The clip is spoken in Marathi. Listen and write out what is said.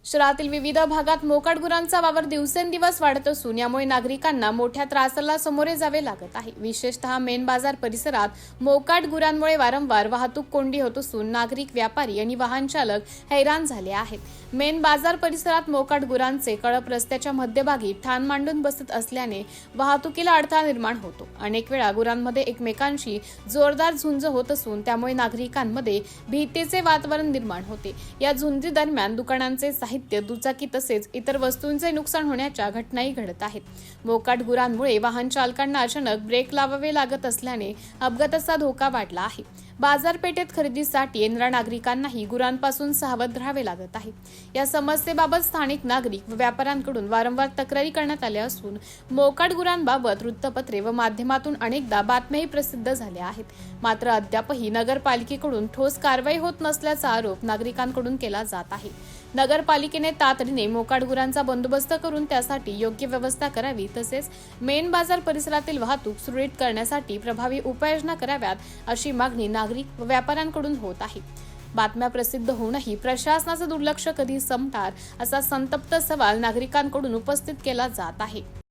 शहरातील विविध भागात मोकाट गुरांचा वावर दिवसेंदिवस वाढत असून यामुळे नागरिकांना मोठ्या त्रासाला सामोरे जावे लागत आहे। विशेषतः मेन बाजार परिसरात मोकाट गुरांमुळे वारंवार वाहतूक कोंडी होत असून नागरिक, व्यापारी आणि वाहन चालक हैराण झाले आहेत। मेन बाजार परिसरात मोकाट गुरांचे कळप रस्त्याच्या मध्यभागी ठाण मांडून बसत असल्याने वाहतुकीला अडथळा निर्माण होतो। अनेक वेळा गुरांमध्ये एकमेकांशी जोरदार झुंज होत असून त्यामुळे नागरिकांमध्ये भीतीचे वातावरण निर्माण होते। या झुंजी दरम्यान दुकानांचे साहित्य, दुचाकी तसेच इतर वस्तूंचे नुकसान होण्याच्या घटनाही घडत आहेत। मोकाट गुरांमुळे वाहन चालकांना अचानक ब्रेक लावावे लागत असल्याने अपघाताचा धोका वाढला आहे। बाजारपेठेत खरेदीसाठी येणाऱ्या नागरिकांनाही गुरांपासून सावध राहावे लागत आहे। या समस्येबाबत स्थानिक नागरिक व व्यापाऱ्यांकडून वारंवार तक्रारी करण्यात आल्या असून मोकाट गुरांबाबत वृत्तपत्रे व माध्यमातून अनेकदा बातम्याही प्रसिद्ध झाल्या आहेत। मात्र अद्यापही नगरपालिकेकडून ठोस कारवाई होत नसल्याचा आरोप नागरिकांकडून केला जात आहे। नगरपालिकेने तातडीने मोकाट गुरांचा बंदोबस्त करून त्यासाठी योग्य व्यवस्था करावी, तसेच मेन बाजार परिसरातील वाहतूक सुरळीत करण्यासाठी प्रभावी उपाययोजना कराव्यात अशी मागणी नागरिक व व्यापाऱ्यांकडून होत आहे। बातम्या प्रसिद्ध होऊनही प्रशासनाचं दुर्लक्ष कधी संपणार असा संतप्त सवाल नागरिकांकडून उपस्थित केला जात आहे।